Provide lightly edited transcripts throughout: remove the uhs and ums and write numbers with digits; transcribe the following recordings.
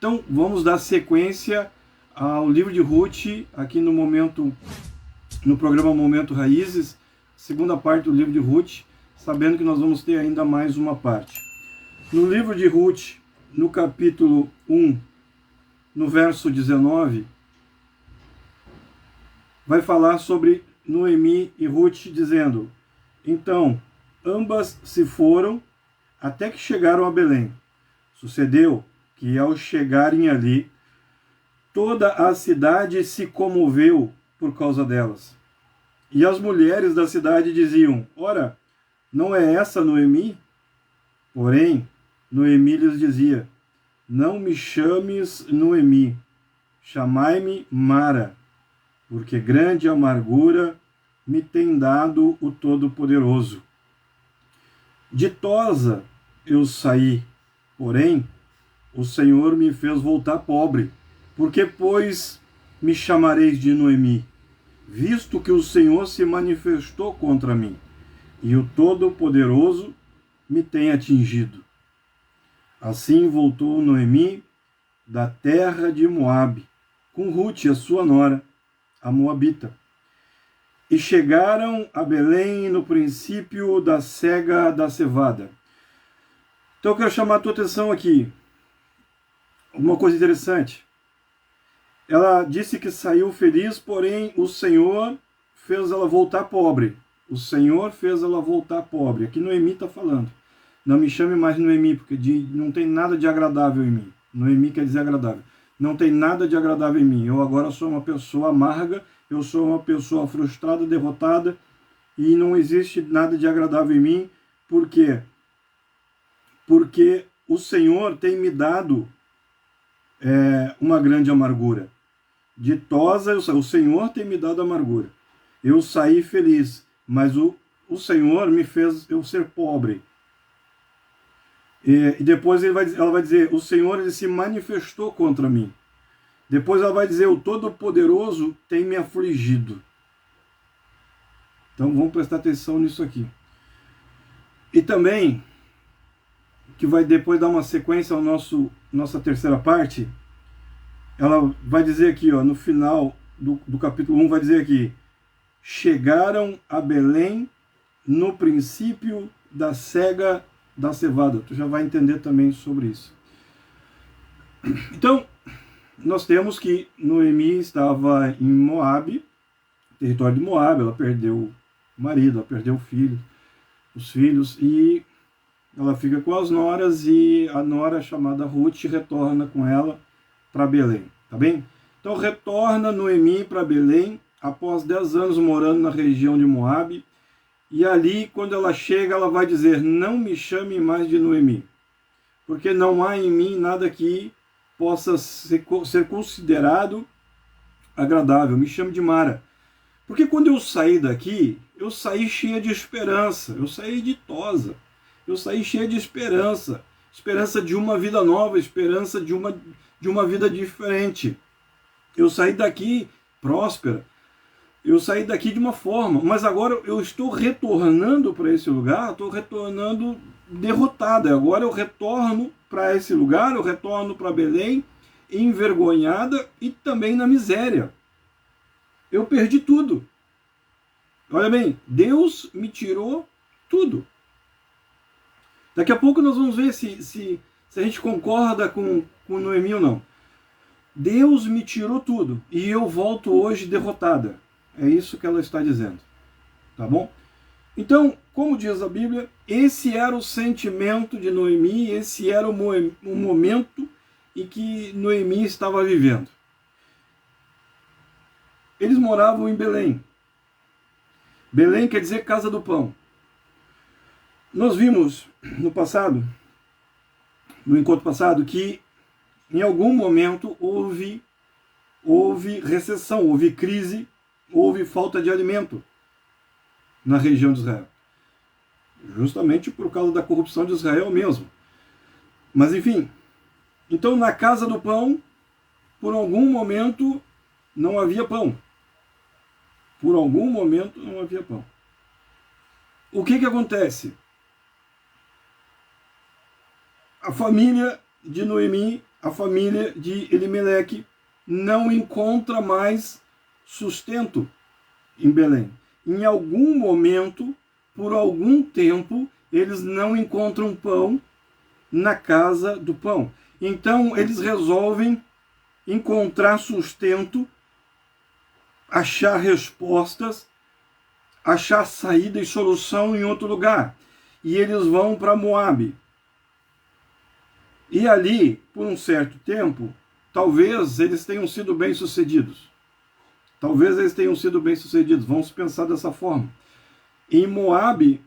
Então, vamos dar sequência ao livro de Ruth, aqui no programa Momento Raízes, segunda parte do livro de Ruth, sabendo que nós vamos ter ainda mais uma parte. No livro de Ruth, no capítulo 1, no verso 19, vai falar sobre Noemi e Ruth, dizendo: então, ambas se foram até que chegaram a Belém. Sucedeu que, ao chegarem ali, toda a cidade se comoveu por causa delas. E as mulheres da cidade diziam: ora, não é essa Noemi? Porém, Noemi lhes dizia: não me chames Noemi, chamai-me Mara, porque grande amargura me tem dado o Todo-Poderoso. Ditosa eu saí, porém, o Senhor me fez voltar pobre. Porque, pois, me chamareis de Noemi, visto que o Senhor se manifestou contra mim, e o Todo-Poderoso me tem atingido. Assim voltou Noemi da terra de Moabe, com Ruth, a sua nora, a moabita. E chegaram a Belém no princípio da cega da cevada. Então eu quero chamar a tua atenção aqui. Uma coisa interessante. Ela disse que saiu feliz, porém o Senhor fez ela voltar pobre. O Senhor fez ela voltar pobre. Aqui Noemi está falando. Não me chame mais Noemi, porque não tem nada de agradável em mim. Noemi quer dizer agradável. Não tem nada de agradável em mim. Eu agora sou uma pessoa amarga, eu sou uma pessoa frustrada, derrotada, e não existe nada de agradável em mim. Por quê? Porque o Senhor tem me dado uma grande amargura. Ditosa, o Senhor tem me dado amargura. Eu saí feliz, mas o Senhor me fez eu ser pobre. E depois ela vai dizer: o Senhor ele se manifestou contra mim. Depois ela vai dizer: o Todo-Poderoso tem me afligido. Então vamos prestar atenção nisso aqui. E também, que vai depois dar uma sequência ao nossa terceira parte, ela vai dizer aqui, ó, no final do capítulo 1, vai dizer aqui: chegaram a Belém no princípio da cega da cevada. Tu já vai entender também sobre isso. Então, nós temos que Noemi estava em Moabe, território de Moabe. Ela perdeu o marido, ela perdeu os filhos, e ela fica com as noras, e a nora chamada Ruth retorna com ela para Belém, tá bem? Então retorna Noemi para Belém após 10 anos morando na região de Moabe, e ali, quando ela chega, ela vai dizer: não me chame mais de Noemi, porque não há em mim nada que possa ser considerado agradável, me chame de Mara. Porque quando eu saí daqui, eu saí cheia de esperança, eu saí ditosa, eu saí cheia de esperança, esperança de uma vida nova, esperança de uma vida diferente. Eu saí daqui próspera, eu saí daqui de uma forma, mas agora eu estou retornando para esse lugar, estou retornando derrotada. Agora eu retorno para esse lugar, eu retorno para Belém envergonhada e também na miséria. Eu perdi tudo. Olha bem, Deus me tirou tudo. Daqui a pouco nós vamos ver se a gente concorda com Noemi ou não. Deus me tirou tudo e eu volto hoje derrotada. É isso que ela está dizendo. Tá bom? Então, como diz a Bíblia, esse era o sentimento de Noemi, esse era o momento em que Noemi estava vivendo. Eles moravam em Belém. Belém quer dizer casa do pão. Nós vimos no encontro passado, que em algum momento houve recessão, houve crise, houve falta de alimento na região de Israel. Justamente por causa da corrupção de Israel mesmo. Mas enfim, então na casa do pão, por algum momento não havia pão. Por algum momento não havia pão. O que acontece? A família de Noemi a família de Elimeleque não encontra mais sustento em Belém. Em algum momento, por algum tempo, eles não encontram pão na casa do pão. Então, eles resolvem encontrar sustento, achar respostas, achar saída e solução em outro lugar. E eles vão para Moabe. E ali, por um certo tempo, talvez eles tenham sido bem-sucedidos. Talvez eles tenham sido bem-sucedidos. Vamos pensar dessa forma. Em Moabe,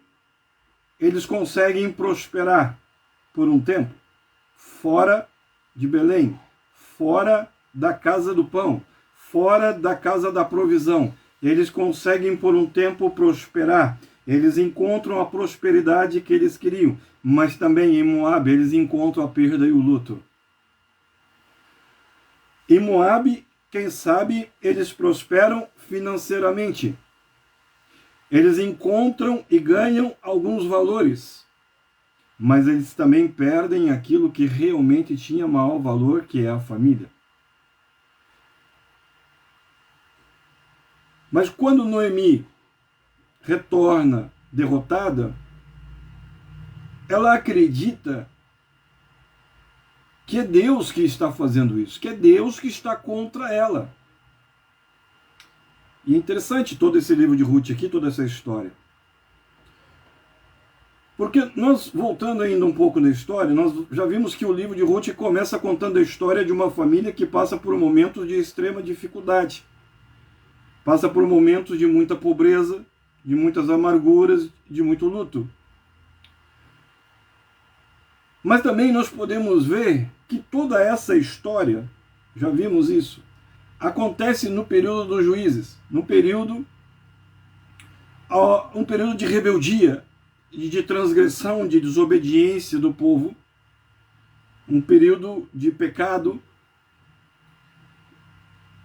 eles conseguem prosperar por um tempo, fora de Belém, fora da casa do pão, fora da casa da provisão. Eles conseguem por um tempo prosperar. Eles encontram a prosperidade que eles queriam, mas também em Moabe eles encontram a perda e o luto. Em Moabe, quem sabe, eles prosperam financeiramente. Eles encontram e ganham alguns valores, mas eles também perdem aquilo que realmente tinha maior valor, que é a família. Mas quando Noemi retorna derrotada, ela acredita que é Deus que está fazendo isso, que é Deus que está contra ela. E é interessante todo esse livro de Ruth aqui, toda essa história. Porque nós, voltando ainda um pouco na história, nós já vimos que o livro de Ruth começa contando a história de uma família que passa por momentos de extrema dificuldade. Passa por momentos de muita pobreza, de muitas amarguras, de muito luto. Mas também nós podemos ver que toda essa história, já vimos isso, acontece no período dos juízes, um período de rebeldia, de transgressão, de desobediência do povo, um período de pecado.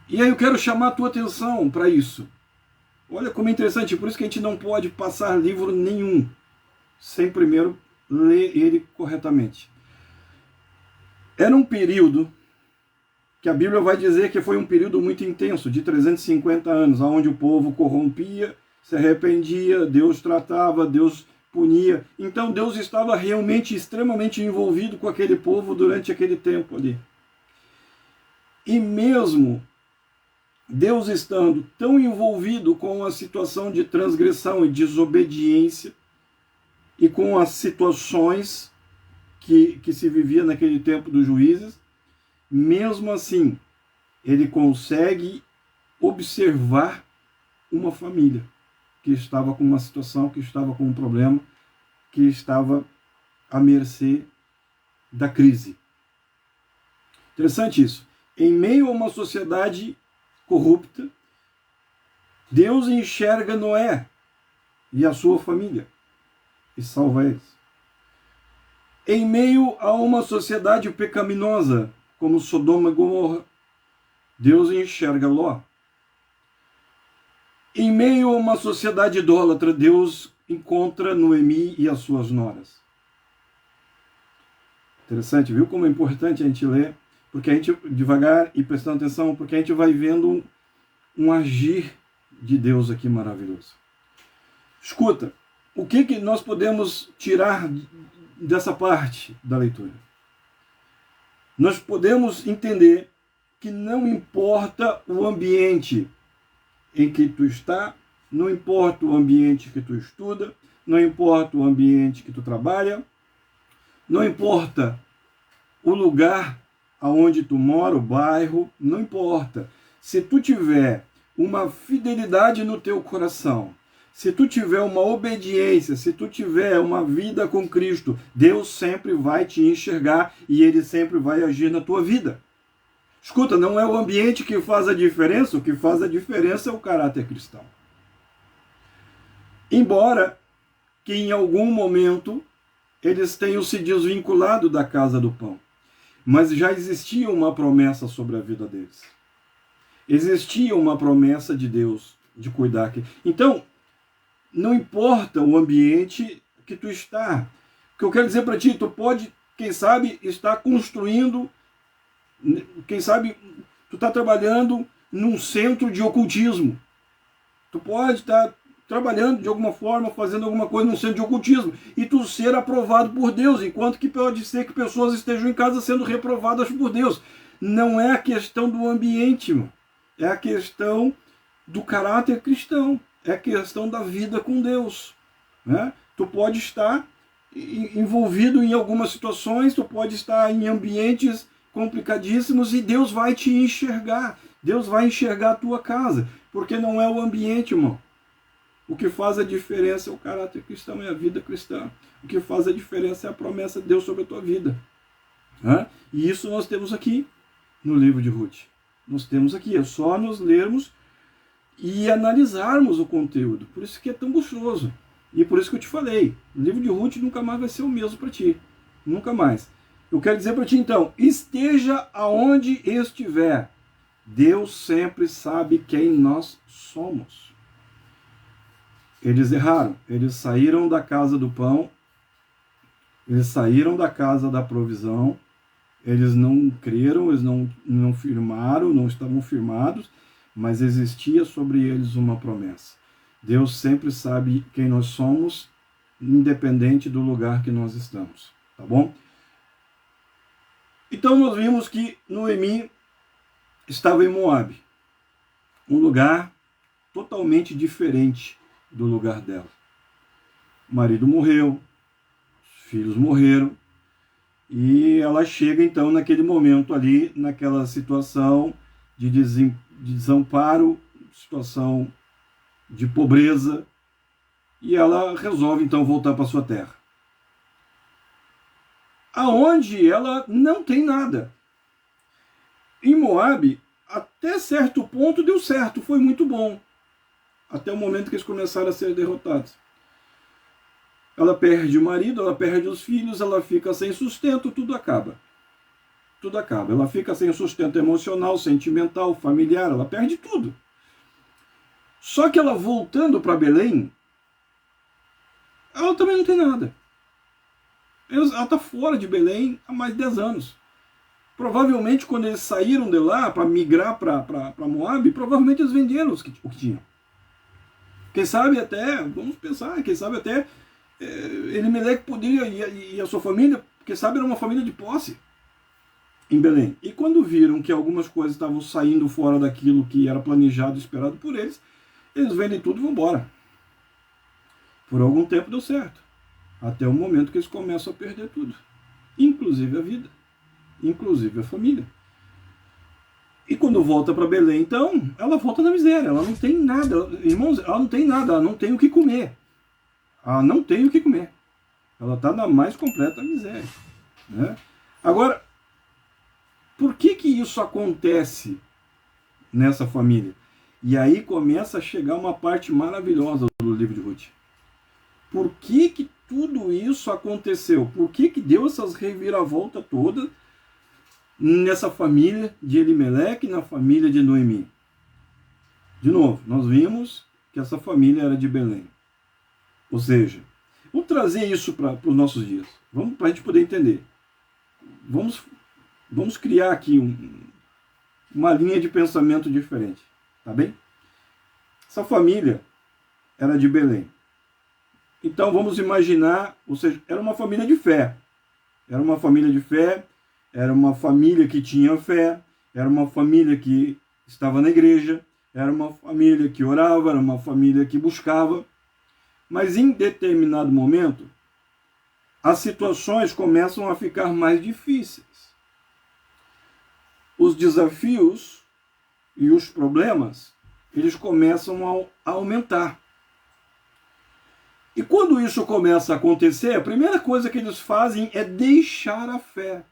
E aí eu quero chamar a tua atenção para isso. Olha como é interessante, por isso que a gente não pode passar livro nenhum sem primeiro ler ele corretamente. Era um período que a Bíblia vai dizer que foi um período muito intenso, de 350 anos, onde o povo corrompia, se arrependia, Deus tratava, Deus punia. Então Deus estava realmente extremamente envolvido com aquele povo durante aquele tempo ali. E mesmo Deus estando tão envolvido com a situação de transgressão e desobediência e com as situações que se vivia naquele tempo dos juízes, mesmo assim, ele consegue observar uma família que estava com uma situação, que estava com um problema, que estava à mercê da crise. Interessante isso. Em meio a uma sociedade corrupta, Deus enxerga Noé e a sua família e salva eles. Em meio a uma sociedade pecaminosa, como Sodoma e Gomorra, Deus enxerga Ló. Em meio a uma sociedade idólatra, Deus encontra Noemi e as suas noras. Interessante, viu como é importante a gente ler? Porque a gente, devagar e prestando atenção, porque a gente vai vendo um agir de Deus aqui maravilhoso. Escuta, o que nós podemos tirar dessa parte da leitura? Nós podemos entender que não importa o ambiente em que tu está, não importa o ambiente que tu estuda, não importa o ambiente que tu trabalha, não importa o lugar aonde tu mora, o bairro, não importa. Se tu tiver uma fidelidade no teu coração, se tu tiver uma obediência, se tu tiver uma vida com Cristo, Deus sempre vai te enxergar e Ele sempre vai agir na tua vida. Escuta, não é o ambiente que faz a diferença, o que faz a diferença é o caráter cristão. Embora que em algum momento eles tenham se desvinculado da casa do pão, mas já existia uma promessa sobre a vida deles. Existia uma promessa de Deus de cuidar. Então, não importa o ambiente que tu está. O que eu quero dizer para ti, tu pode, quem sabe, estar construindo Quem sabe tu está trabalhando num centro de ocultismo. Tu pode estar trabalhando de alguma forma, fazendo alguma coisa num centro de ocultismo, e tu ser aprovado por Deus, enquanto que pode ser que pessoas estejam em casa sendo reprovadas por Deus. Não é a questão do ambiente, irmão. É a questão do caráter cristão. É a questão da vida com Deus. Né? Tu pode estar envolvido em algumas situações, tu pode estar em ambientes complicadíssimos e Deus vai te enxergar. Deus vai enxergar a tua casa, porque não é o ambiente, irmão. O que faz a diferença é o caráter cristão, é a vida cristã. O que faz a diferença é a promessa de Deus sobre a tua vida. E isso nós temos aqui no livro de Ruth. Nós temos aqui, é só nos lermos e analisarmos o conteúdo. Por isso que é tão gostoso. E por isso que eu te falei, o livro de Ruth nunca mais vai ser o mesmo para ti. Nunca mais. Eu quero dizer para ti então, esteja aonde estiver, Deus sempre sabe quem nós somos. Eles erraram, eles saíram da casa do pão, eles saíram da casa da provisão, eles não creram, eles não firmaram, não estavam firmados, mas existia sobre eles uma promessa. Deus sempre sabe quem nós somos, independente do lugar que nós estamos, tá bom? Então nós vimos que Noemi estava em Moabe, um lugar totalmente diferente do lugar dela. O marido morreu, os filhos morreram, e ela chega então naquele momento ali, naquela situação de desamparo, situação de pobreza, e ela resolve então voltar para sua terra, aonde ela não tem nada. Em Moabe, até certo ponto deu certo, foi muito bom, até o momento que eles começaram a ser derrotados. Ela perde o marido, ela perde os filhos, ela fica sem sustento, tudo acaba. Tudo acaba. Ela fica sem sustento emocional, sentimental, familiar, ela perde tudo. Só que ela voltando para Belém, ela também não tem nada. Ela está fora de Belém há mais de 10 anos. Provavelmente, quando eles saíram de lá para migrar para Moabe, provavelmente eles venderam o que tinham. Quem sabe até, vamos pensar, quem sabe até Elimeleque poderia, e a sua família, quem sabe era uma família de posse em Belém. E quando viram que algumas coisas estavam saindo fora daquilo que era planejado e esperado por eles, eles vendem tudo e vão embora. Por algum tempo deu certo. Até o momento que eles começam a perder tudo. Inclusive a vida. Inclusive a família. E quando volta para Belém, então, ela volta na miséria. Ela não tem nada. Irmãos, ela não tem nada. Ela não tem o que comer. Ela não tem o que comer. Ela está na mais completa miséria. Né? Agora, por que isso acontece nessa família? E aí começa a chegar uma parte maravilhosa do livro de Ruth. Por que tudo isso aconteceu? Por que deu essas reviravoltas todas nessa família de Elimeleque, na família de Noemi? De novo, nós vimos que essa família era de Belém. Ou seja, vamos trazer isso para os nossos dias. Vamos para a gente poder entender. Vamos criar aqui uma linha de pensamento diferente. Tá bem? Essa família era de Belém. Então vamos imaginar, ou seja, era uma família de fé. Era uma família de fé, era uma família que tinha fé, era uma família que estava na igreja, era uma família que orava, era uma família que buscava. Mas em determinado momento, as situações começam a ficar mais difíceis. Os desafios e os problemas, eles começam a aumentar. E quando isso começa a acontecer, a primeira coisa que eles fazem é deixar a fé.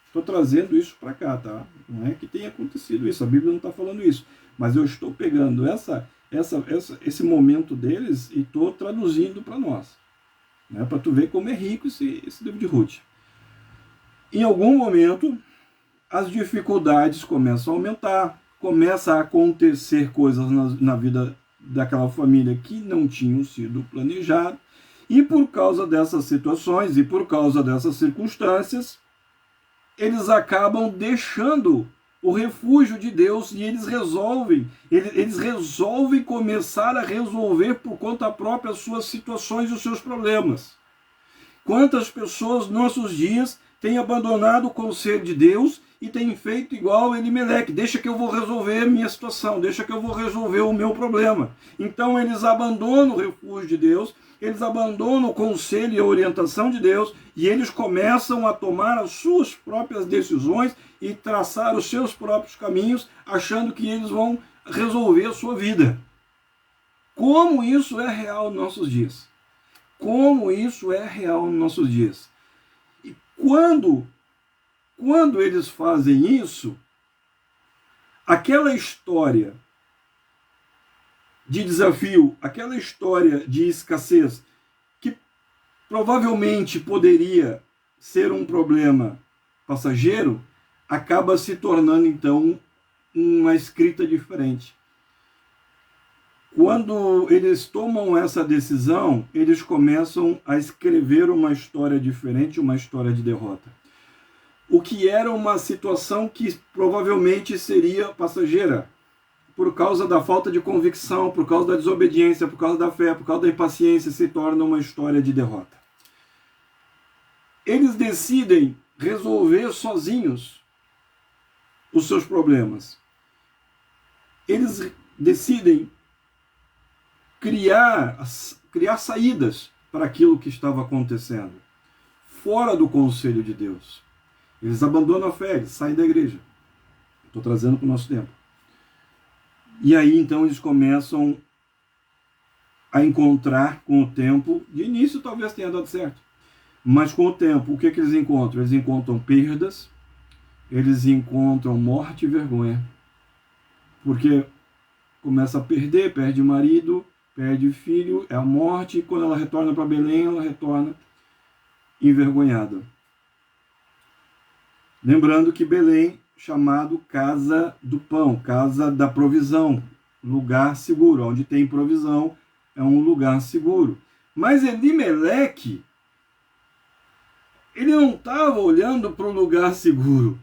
Estou trazendo isso para cá, tá? Não é que tenha acontecido isso, a Bíblia não está falando isso. Mas eu estou pegando esse momento deles e estou traduzindo para nós. Né? Para tu ver como é rico esse livro de Ruth. Em algum momento, as dificuldades começam a aumentar, começa a acontecer coisas na vida daquela família que não tinham sido planejadas, e por causa dessas situações e por causa dessas circunstâncias, eles acabam deixando o refúgio de Deus e eles resolvem começar a resolver por conta própria as suas situações e os seus problemas. Quantas pessoas nos nossos dias têm abandonado o conselho de Deus e têm feito igual Elimeleque: deixa que eu vou resolver a minha situação, deixa que eu vou resolver o meu problema. Então eles abandonam o refúgio de Deus, eles abandonam o conselho e a orientação de Deus e eles começam a tomar as suas próprias decisões e traçar os seus próprios caminhos, achando que eles vão resolver a sua vida. Como isso é real nos nossos dias? Como isso é real nos nossos dias? E quando eles fazem isso, aquela história de desafio, aquela história de escassez, que provavelmente poderia ser um problema passageiro, acaba se tornando então uma escrita diferente. Quando eles tomam essa decisão, eles começam a escrever uma história diferente, uma história de derrota. O que era uma situação que provavelmente seria passageira, por causa da falta de convicção, por causa da desobediência, por causa da fé, por causa da impaciência, se torna uma história de derrota. Eles decidem resolver sozinhos os seus problemas. Eles decidem criar saídas para aquilo que estava acontecendo, fora do conselho de Deus. Eles abandonam a fé, eles saem da igreja. Estou trazendo para o nosso tempo. E aí, então, eles começam a encontrar com o tempo, de início talvez tenha dado certo, mas com o tempo, o que eles encontram? Eles encontram perdas, eles encontram morte e vergonha, porque começa a perder, perde marido, perde filho, é a morte, e quando ela retorna para Belém, ela retorna envergonhada. Lembrando que Belém, chamado casa do pão, casa da provisão, lugar seguro, onde tem provisão, é um lugar seguro. Mas Elimeleque, ele não estava olhando para o lugar seguro.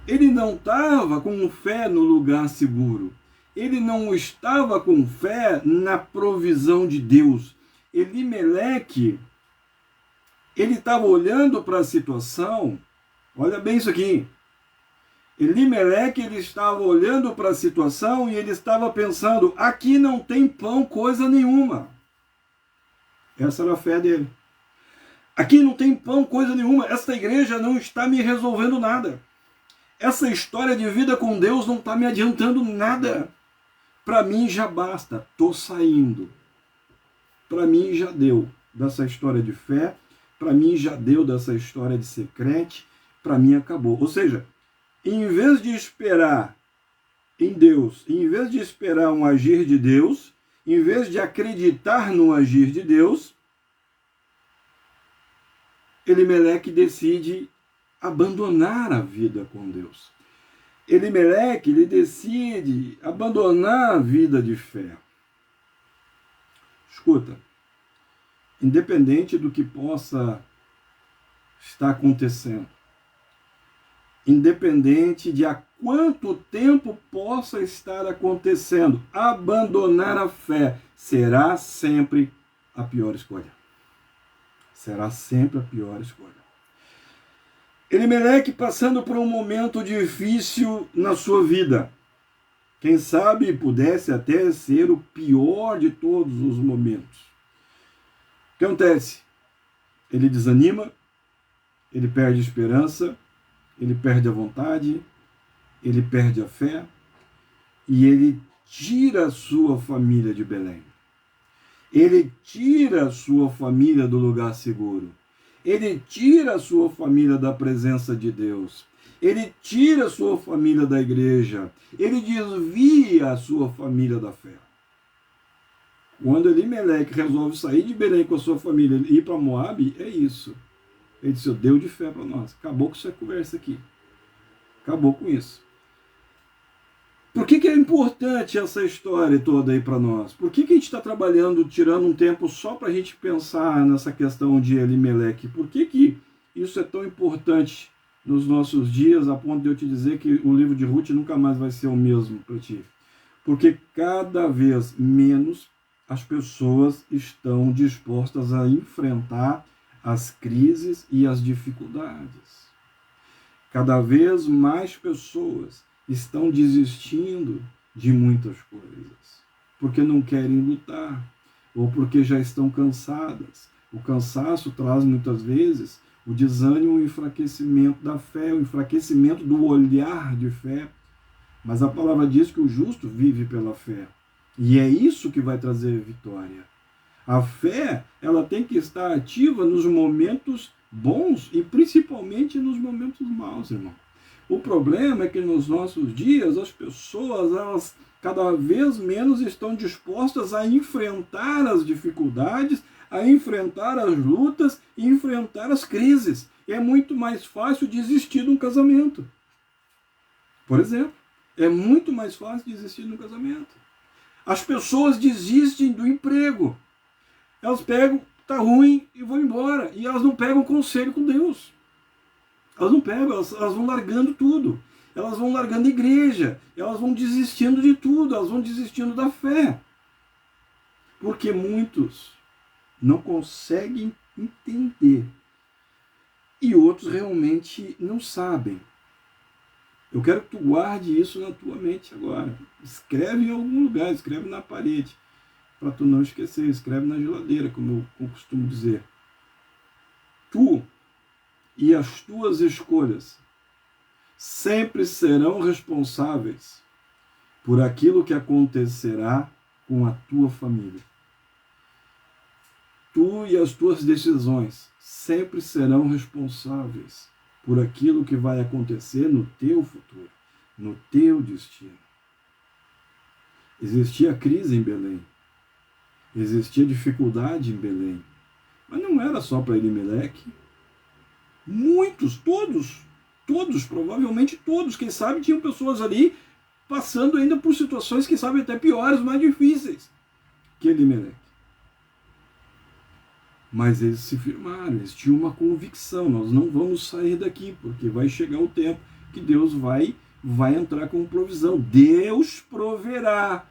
Ele não estava com fé no lugar seguro. Ele não estava com fé na provisão de Deus. Elimeleque, ele estava olhando para a situação, olha bem isso aqui. Elimeleque, ele estava olhando para a situação e ele estava pensando: aqui não tem pão, coisa nenhuma. Essa era a fé dele. Aqui não tem pão, coisa nenhuma. Essa igreja não está me resolvendo nada. Essa história de vida com Deus não está me adiantando nada. Para mim já basta, estou saindo. Para mim já deu dessa história de fé, para mim já deu dessa história de ser crente, para mim acabou. Ou seja, em vez de esperar em Deus, em vez de esperar um agir de Deus, em vez de acreditar no agir de Deus, Elimeleque decide abandonar a vida com Deus. Elimeleque, ele decide abandonar a vida de fé. Escuta, independente do que possa estar acontecendo, independente de há quanto tempo possa estar acontecendo, abandonar a fé será sempre a pior escolha. Será sempre a pior escolha. Elimeleque passando por um momento difícil na sua vida. Quem sabe pudesse até ser o pior de todos os momentos. O que acontece? Ele desanima, ele perde a esperança, ele perde a vontade, ele perde a fé e ele tira a sua família de Belém. Ele tira a sua família do lugar seguro. Ele tira a sua família da presença de Deus. Ele tira a sua família da igreja. Ele desvia a sua família da fé. Quando Elimeleque resolve sair de Belém com a sua família e ir para Moabe, é isso. Ele disse: deu de fé para nós. Acabou com essa conversa aqui. Acabou com isso. Por que é importante essa história toda aí para nós? Por que a gente está trabalhando, tirando um tempo só para a gente pensar nessa questão de Elimeleque? Por que isso é tão importante nos nossos dias, a ponto de eu te dizer que o livro de Ruth nunca mais vai ser o mesmo para ti. Porque cada vez menos as pessoas estão dispostas a enfrentar as crises e as dificuldades. Cada vez mais pessoas estão desistindo de muitas coisas, porque não querem lutar, ou porque já estão cansadas. O cansaço traz muitas vezes o desânimo, o enfraquecimento da fé, o enfraquecimento do olhar de fé. Mas a palavra diz que o justo vive pela fé. E é isso que vai trazer vitória. A fé, ela tem que estar ativa nos momentos bons e principalmente nos momentos maus, irmão. O problema é que nos nossos dias as pessoas, elas cada vez menos estão dispostas a enfrentar as dificuldades, a enfrentar as lutas e enfrentar as crises. É muito mais fácil desistir de um casamento. Por exemplo, é muito mais fácil desistir de um casamento. As pessoas desistem do emprego. Elas pegam, tá ruim e vão embora. E elas não pegam conselho com Deus. Elas não pegam, elas vão largando tudo. Elas vão largando a igreja. Elas vão desistindo de tudo. Elas vão desistindo da fé. Porque muitos não conseguem entender. E outros realmente não sabem. Eu quero que tu guarde isso na tua mente agora. Escreve em algum lugar, escreve na parede, para tu não esquecer. Escreve na geladeira, como eu costumo dizer. Tu e as tuas escolhas sempre serão responsáveis por aquilo que acontecerá com a tua família. Tu e as tuas decisões sempre serão responsáveis por aquilo que vai acontecer no teu futuro, no teu destino. Existia crise em Belém, existia dificuldade em Belém, mas não era só para Elimeleque. Muitos, todos, provavelmente todos, quem sabe tinham pessoas ali passando ainda por situações, quem sabe até piores, mais difíceis que Elimeleque. Mas eles se firmaram, eles tinham uma convicção: nós não vamos sair daqui, porque vai chegar o tempo que Deus vai entrar com provisão. Deus proverá.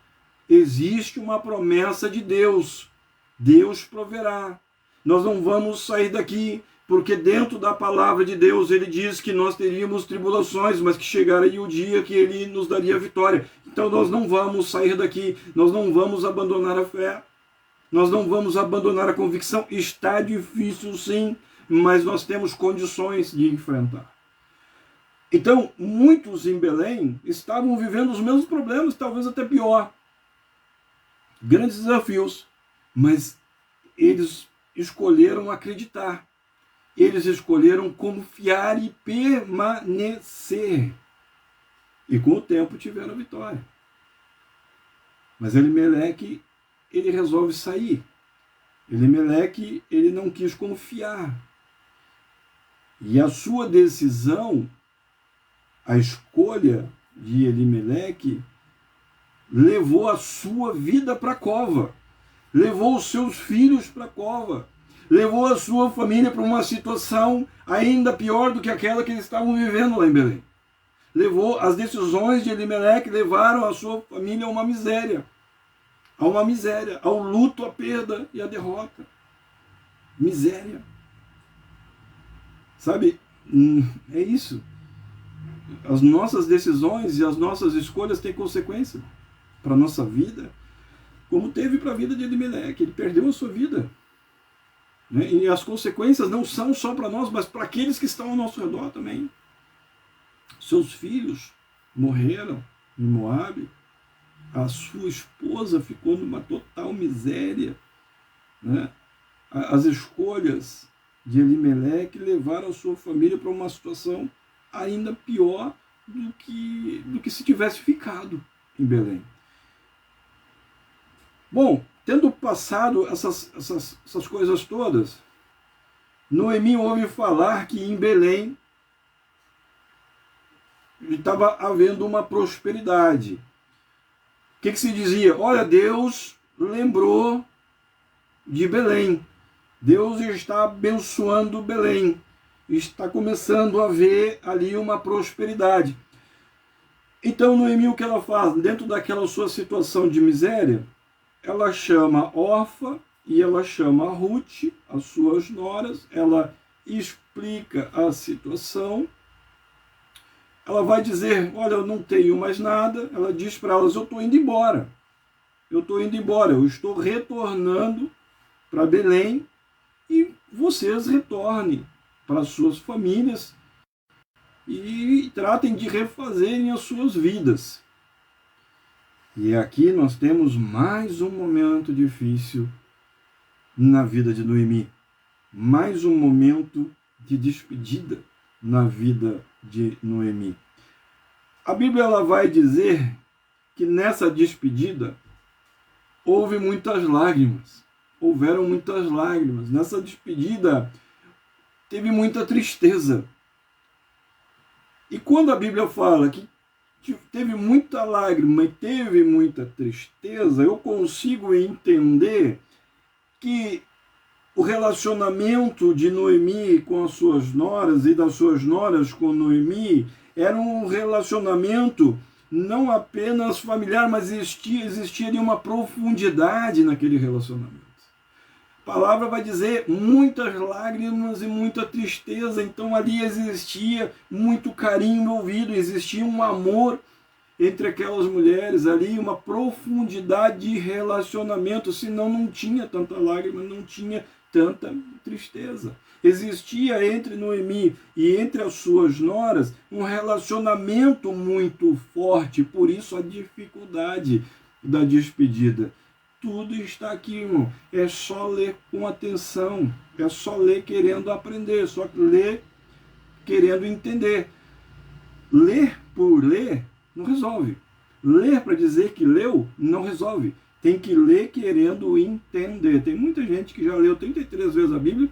Existe uma promessa de Deus. Deus proverá. Nós não vamos sair daqui, porque dentro da palavra de Deus ele diz que nós teríamos tribulações, mas que chegaria o dia que ele nos daria vitória. Então nós não vamos sair daqui, nós não vamos abandonar a fé. Nós não vamos abandonar a convicção. Está difícil, sim, mas nós temos condições de enfrentar. Então, muitos em Belém estavam vivendo os mesmos problemas, talvez até pior. Grandes desafios, mas eles escolheram acreditar. Eles escolheram confiar e permanecer. E com o tempo tiveram a vitória. Mas Elimeleque, ele resolve sair. Elimeleque, ele não quis confiar. E a sua decisão, a escolha de Elimeleque, levou a sua vida para a cova. Levou os seus filhos para a cova. Levou a sua família para uma situação ainda pior do que aquela que eles estavam vivendo lá em Belém. Levou, as decisões de Elimeleque levaram a sua família a uma miséria. Ao luto, à perda e à derrota. Miséria. Sabe, é isso. As nossas decisões e as nossas escolhas têm consequência para a nossa vida, como teve para a vida de Elimeleque. Ele perdeu a sua vida. Né? E as consequências não são só para nós, mas para aqueles que estão ao nosso redor também. Seus filhos morreram em Moabe. A sua esposa ficou numa total miséria. Né? As escolhas de Elimeleque levaram a sua família para uma situação ainda pior do que se tivesse ficado em Belém. Bom, tendo passado essas coisas todas, Noemi ouve falar que em Belém estava havendo uma prosperidade. O que se dizia? Olha, Deus lembrou de Belém. Deus está abençoando Belém. está começando a ver ali uma prosperidade. Então, Noemi, o que ela faz? Dentro daquela sua situação de miséria, ela chama Orfa e ela chama Ruth, as suas noras, ela explica a situação. Ela vai dizer, olha, eu não tenho mais nada. Ela diz para elas, eu estou indo embora. Eu estou retornando para Belém e vocês retornem para suas famílias e tratem de refazerem as suas vidas. E aqui nós temos mais um momento difícil na vida de Noemi. Mais um momento de despedida na vida de Noemi. A Bíblia ela vai dizer que nessa despedida houve muitas lágrimas. Houveram muitas lágrimas. Nessa despedida teve muita tristeza. E quando a Bíblia fala que teve muita lágrima e teve muita tristeza, eu consigo entender que o relacionamento de Noemi com as suas noras e das suas noras com Noemi era um relacionamento não apenas familiar, mas existia uma profundidade naquele relacionamento. A palavra vai dizer muitas lágrimas e muita tristeza, então ali existia muito carinho envolvido, existia um amor entre aquelas mulheres ali, uma profundidade de relacionamento, senão não tinha tanta lágrima, não tinha tanta tristeza. Existia entre Noemi e entre as suas noras um relacionamento muito forte, por isso a dificuldade da despedida. Tudo está aqui, irmão. É só ler com atenção. É só ler querendo aprender. Só ler querendo entender. Ler por ler não resolve. Ler para dizer que leu não resolve. Tem que ler querendo entender. Tem muita gente que já leu 33 vezes a Bíblia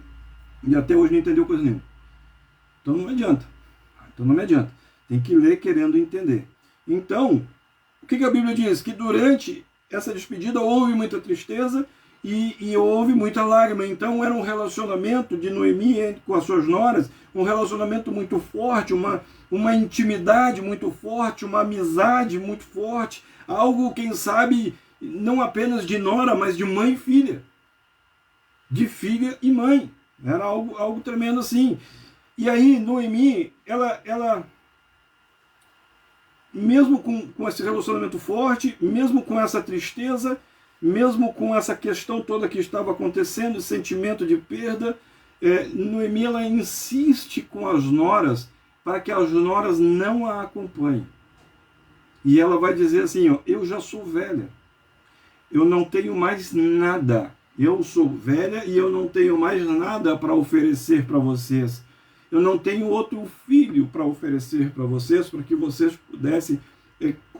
e até hoje não entendeu coisa nenhuma. Então não adianta. Tem que ler querendo entender. Então, o que a Bíblia diz? Que durante essa despedida houve muita tristeza e houve muita lágrima. Então era um relacionamento de Noemi com as suas noras, um relacionamento muito forte, uma intimidade muito forte, uma amizade muito forte, algo, quem sabe, não apenas de nora, mas de mãe e filha. De filha e mãe. Era algo tremendo assim. E aí Noemi, ela mesmo com esse relacionamento forte, mesmo com essa tristeza, mesmo com essa questão toda que estava acontecendo, sentimento de perda, Noemi ela insiste com as noras para que as noras não a acompanhem. E ela vai dizer assim, ó, eu já sou velha, eu não tenho mais nada, eu sou velha e eu não tenho mais nada para oferecer para vocês. Eu não tenho outro filho para oferecer para vocês, para que vocês pudessem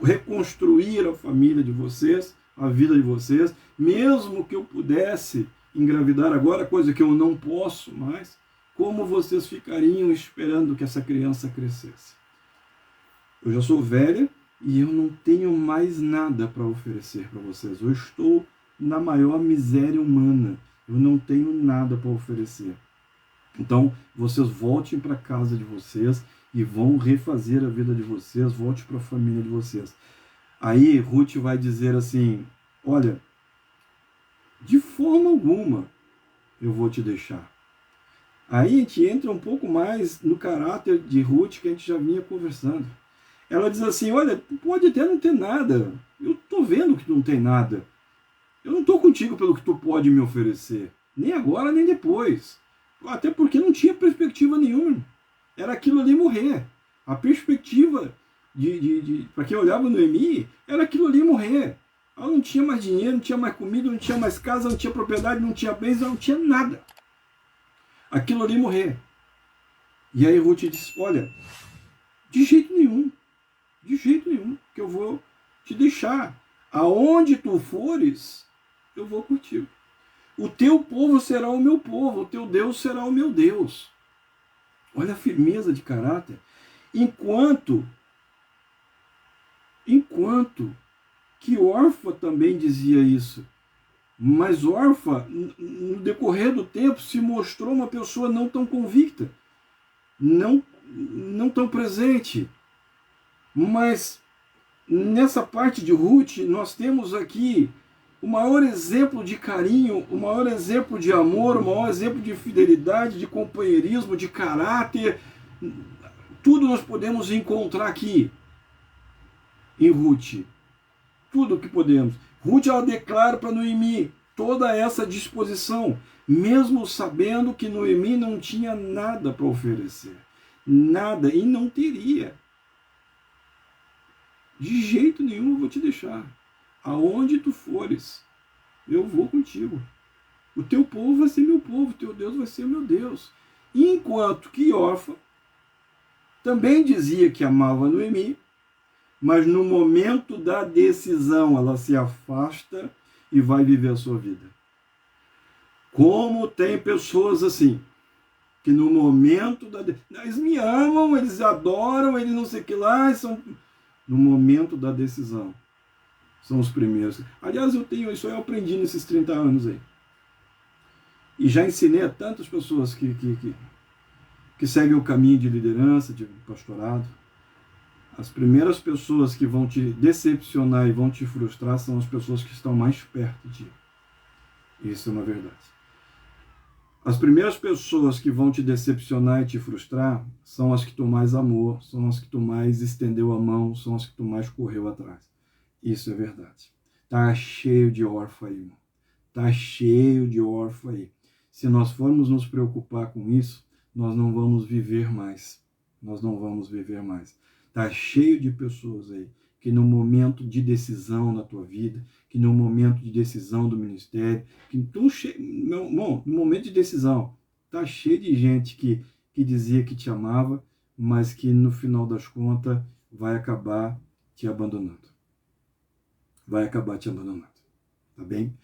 reconstruir a família de vocês, a vida de vocês, mesmo que eu pudesse engravidar agora, coisa que eu não posso mais, como vocês ficariam esperando que essa criança crescesse? Eu já sou velha e eu não tenho mais nada para oferecer para vocês. Eu estou na maior miséria humana. Eu não tenho nada para oferecer. Então, vocês voltem para a casa de vocês e vão refazer a vida de vocês, volte para a família de vocês. Aí Ruth vai dizer assim, olha, de forma alguma eu vou te deixar. Aí a gente entra um pouco mais no caráter de Ruth que a gente já vinha conversando. Ela diz assim, olha, pode até não ter nada, eu estou vendo que não tem nada. Eu não estou contigo pelo que tu pode me oferecer, nem agora nem depois. Até porque não tinha perspectiva nenhuma. Era aquilo ali morrer. A perspectiva para quem olhava Noemi, era aquilo ali morrer. Ela não tinha mais dinheiro, não tinha mais comida, não tinha mais casa, não tinha propriedade, não tinha bens, não tinha nada. Aquilo ali morrer. E aí Ruth disse, olha, de jeito nenhum, que eu vou te deixar. Aonde tu fores, eu vou contigo. O teu povo será o meu povo, o teu Deus será o meu Deus. Olha a firmeza de caráter. Enquanto que Orfa também dizia isso. Mas Orfa, no decorrer do tempo, se mostrou uma pessoa não tão convicta. não estão presentes. Mas nessa parte de Ruth, nós temos aqui o maior exemplo de carinho, o maior exemplo de amor, o maior exemplo de fidelidade, de companheirismo, de caráter. Tudo nós podemos encontrar aqui em Ruth. Tudo o que podemos. Ruth, ela declara para Noemi toda essa disposição, mesmo sabendo que Noemi não tinha nada para oferecer. Nada, e não teria. De jeito nenhum eu vou te deixar. Aonde tu fores, eu vou contigo. O teu povo vai ser meu povo, o teu Deus vai ser meu Deus. Enquanto que Orfa também dizia que amava Noemi, mas no momento da decisão ela se afasta e vai viver a sua vida. Como tem pessoas assim, que no momento da eles me amam, eles adoram, eles não sei o que lá, são no momento da decisão. São os primeiros. Aliás, isso eu aprendi nesses 30 anos aí. E já ensinei a tantas pessoas que seguem o caminho de liderança, de pastorado. As primeiras pessoas que vão te decepcionar e vão te frustrar são as pessoas que estão mais perto de ti. Isso é uma verdade. As primeiras pessoas que vão te decepcionar e te frustrar são as que tu mais amou, são as que tu mais estendeu a mão, são as que tu mais correu atrás. Isso é verdade. Tá cheio de órfão aí, irmão. Tá cheio de órfão aí. Se nós formos nos preocupar com isso, nós não vamos viver mais. Nós não vamos viver mais. Tá cheio de pessoas aí que no momento de decisão na tua vida, que no momento de decisão do ministério, no momento de decisão, tá cheio de gente que dizia que te amava, mas que no final das contas vai acabar te abandonando. Vai acabar te abandonando. Tá bem?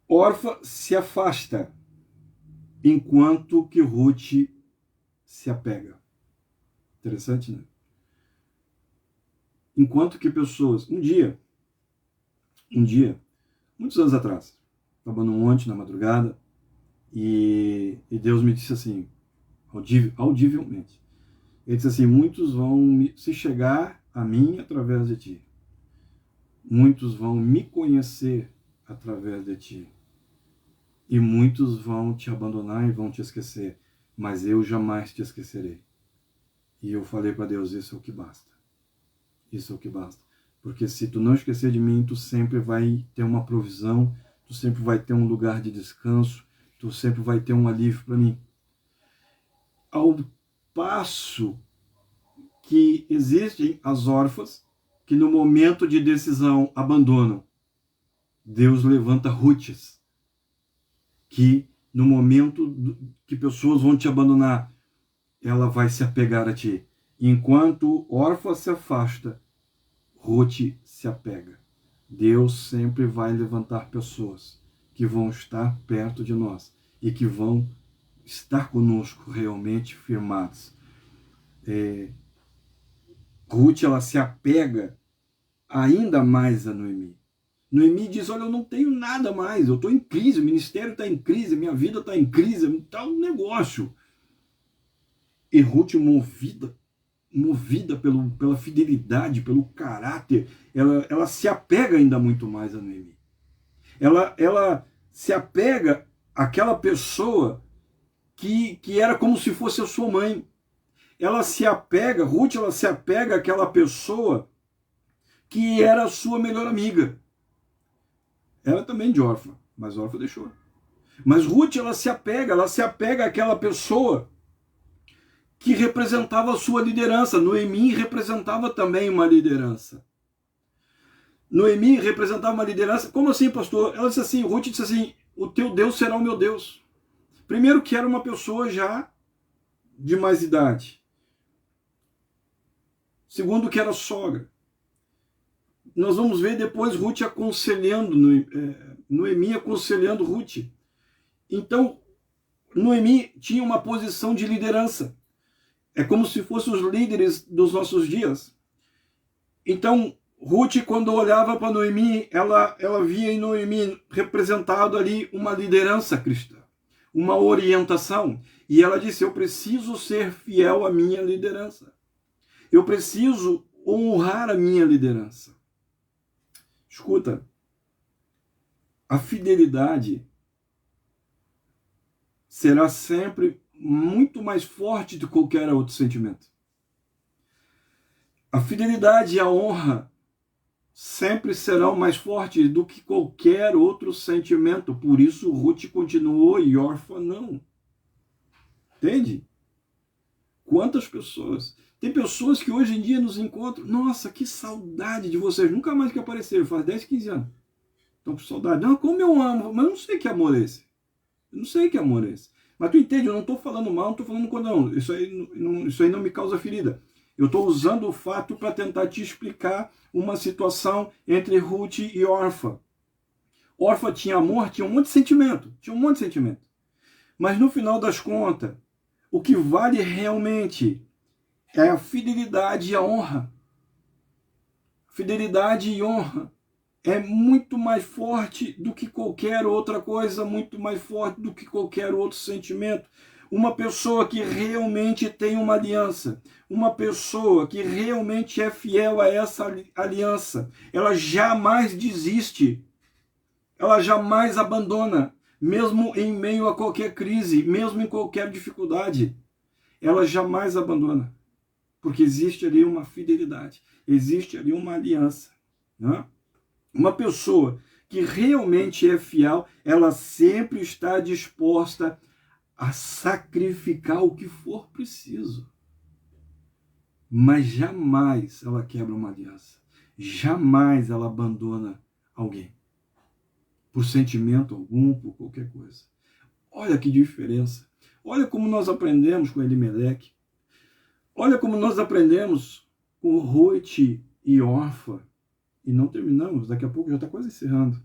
Orfa se afasta, enquanto que Ruth se apega. Interessante, né? Enquanto que pessoas... Um dia, muitos anos atrás, estava num monte na madrugada e Deus me disse assim, audivelmente, ele disse assim, muitos vão se chegar a mim através de ti. Muitos vão me conhecer através de ti. E muitos vão te abandonar e vão te esquecer. Mas eu jamais te esquecerei. E eu falei para Deus, isso é o que basta. Isso é o que basta. Porque se tu não esquecer de mim, tu sempre vai ter uma provisão, tu sempre vai ter um lugar de descanso, tu sempre vai ter um alívio para mim. Ao passo que existem as órfãs que no momento de decisão abandonam, Deus levanta Ruths, que no momento que pessoas vão te abandonar, ela vai se apegar a ti. Enquanto órfã se afasta, Ruth se apega. Deus sempre vai levantar pessoas que vão estar perto de nós e que vão estar conosco realmente firmados. Ruth, ela se apega ainda mais a Noemi. Noemi diz, olha, eu não tenho nada mais, eu estou em crise, o ministério está em crise, minha vida está em crise, está um negócio. E Ruth, movida pela fidelidade, pelo caráter, ela se apega ainda muito mais a Noemi. Ela se apega àquela pessoa que era como se fosse a sua mãe. Ruth, ela se apega àquela pessoa que era a sua melhor amiga. Ela também de órfã, mas órfã deixou. Mas Ruth, ela se apega àquela pessoa que representava a sua liderança. Noemi representava também uma liderança. Noemi representava uma liderança. Como assim, pastor? Ela disse assim, Ruth disse assim, o teu Deus será o meu Deus. Primeiro que era uma pessoa já de mais idade. Segundo que era sogra. Nós vamos ver depois Ruth aconselhando, Noemi aconselhando Ruth. Então, Noemi tinha uma posição de liderança. É como se fossem os líderes dos nossos dias. Então, Ruth, quando olhava para Noemi, ela via em Noemi representado ali uma liderança cristã, uma orientação. E ela disse, eu preciso ser fiel à minha liderança. Eu preciso honrar a minha liderança. Escuta, a fidelidade será sempre muito mais forte do que qualquer outro sentimento. A fidelidade e a honra sempre serão mais fortes do que qualquer outro sentimento. Por isso Ruth continuou e Orfa não. Entende? Quantas pessoas? Tem pessoas que hoje em dia nos encontram. Nossa, que saudade de vocês. Nunca mais que apareceram. Faz 10, 15 anos. Estão com saudade. Não, como eu amo. Mas eu não sei que amor é esse. Eu não sei que amor é esse. Mas tu entende? Eu não estou falando mal, não estou falando coisa não. Isso aí não me causa ferida. Eu estou usando o fato para tentar te explicar uma situação entre Ruth e Orfa. Orfa tinha amor, tinha um monte de sentimento. Mas no final das contas, o que vale realmente é a fidelidade e a honra. Fidelidade e honra é muito mais forte do que qualquer outra coisa, muito mais forte do que qualquer outro sentimento. Uma pessoa que realmente tem uma aliança, uma pessoa que realmente é fiel a essa aliança, ela jamais desiste, ela jamais abandona, mesmo em meio a qualquer crise, mesmo em qualquer dificuldade, ela jamais abandona, porque existe ali uma fidelidade, existe ali uma aliança, né? Uma pessoa que realmente é fiel, ela sempre está disposta a sacrificar o que for preciso. Mas jamais ela quebra uma aliança. Jamais ela abandona alguém. Por sentimento algum, por qualquer coisa. Olha que diferença. Olha como nós aprendemos com Elimeleque. Olha como nós aprendemos com Ruth e Orfa. E não terminamos, daqui a pouco já está quase encerrando.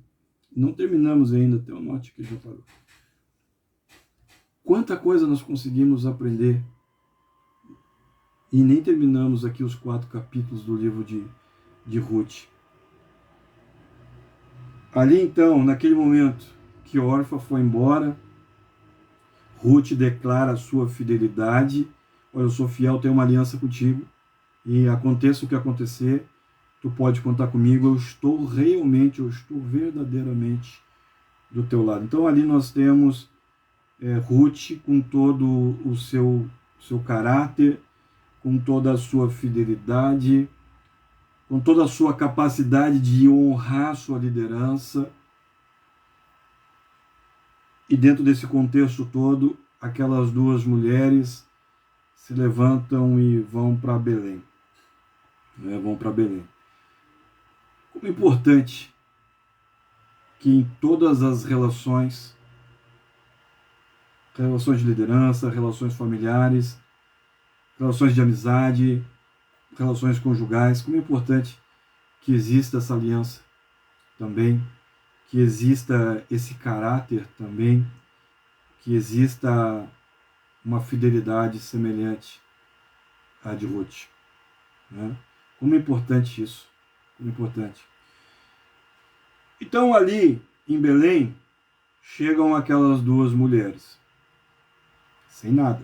Não terminamos ainda, tem um note que já parou. Quanta coisa nós conseguimos aprender. E nem terminamos aqui os 4 capítulos do livro de Ruth. Ali então, naquele momento que Orfa foi embora, Ruth declara a sua fidelidade. Olha, eu sou fiel, tenho uma aliança contigo. E aconteça o que acontecer, tu pode contar comigo, eu estou verdadeiramente do teu lado. Então ali nós temos Ruth com todo o seu caráter, com toda a sua fidelidade, com toda a sua capacidade de honrar sua liderança. E dentro desse contexto todo, aquelas 2 mulheres se levantam e vão para Belém. Vão para Belém. Como é importante que em todas as relações de liderança, relações familiares, relações de amizade, relações conjugais, como é importante que exista essa aliança também, que exista esse caráter também, que exista uma fidelidade semelhante à de Ruth. Né? Como é importante isso, como é importante. Então ali em Belém chegam aquelas 2 mulheres, sem nada.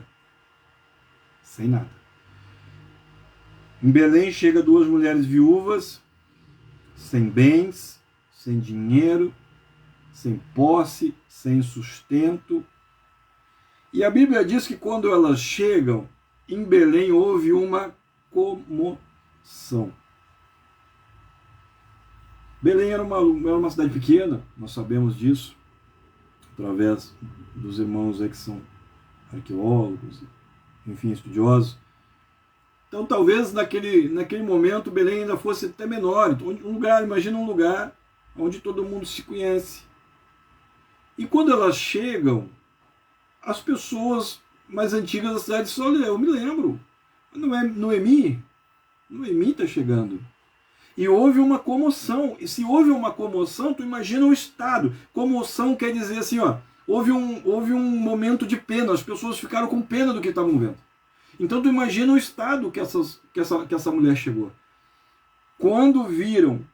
Em Belém chega 2 mulheres viúvas, sem bens, sem dinheiro, sem posse, sem sustento. E a Bíblia diz que quando elas chegam, em Belém houve uma comoção. Belém era uma cidade pequena, nós sabemos disso, através dos irmãos aí que são arqueólogos, enfim, estudiosos. Então talvez naquele momento Belém ainda fosse até menor. Imagina um lugar onde todo mundo se conhece. E quando elas chegam, as pessoas mais antigas da cidade dizem, olha, eu me lembro, não é Noemi está chegando. E houve uma comoção. E se houve uma comoção, tu imagina o estado. Comoção quer dizer assim, ó, houve um momento de pena, as pessoas ficaram com pena do que estavam vendo. Então tu imagina o estado que essa mulher chegou. Quando viram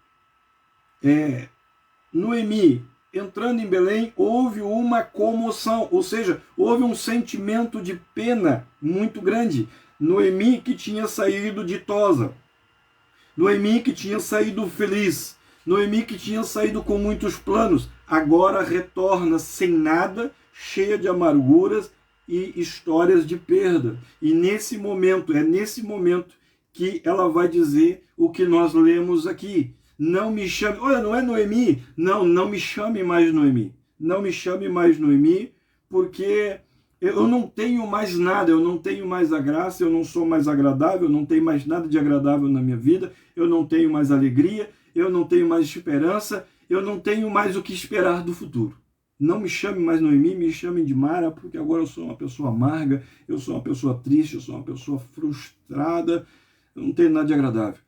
Noemi entrando em Belém, houve uma comoção, ou seja, houve um sentimento de pena muito grande. Noemi, que tinha saído ditosa, Noemi, que tinha saído feliz, Noemi, que tinha saído com muitos planos, agora retorna sem nada, cheia de amarguras e histórias de perda. E nesse momento, é nesse momento que ela vai dizer o que nós lemos aqui. Não me chame, olha, não é Noemi? Não, não me chame mais Noemi. Não me chame mais Noemi, porque eu não tenho mais nada, eu não tenho mais a graça, eu não sou mais agradável, eu não tenho mais nada de agradável na minha vida, eu não tenho mais alegria, eu não tenho mais esperança, eu não tenho mais o que esperar do futuro. Não me chame mais Noemi, me chamem de Mara, porque agora eu sou uma pessoa amarga, eu sou uma pessoa triste, eu sou uma pessoa frustrada, eu não tenho nada de agradável.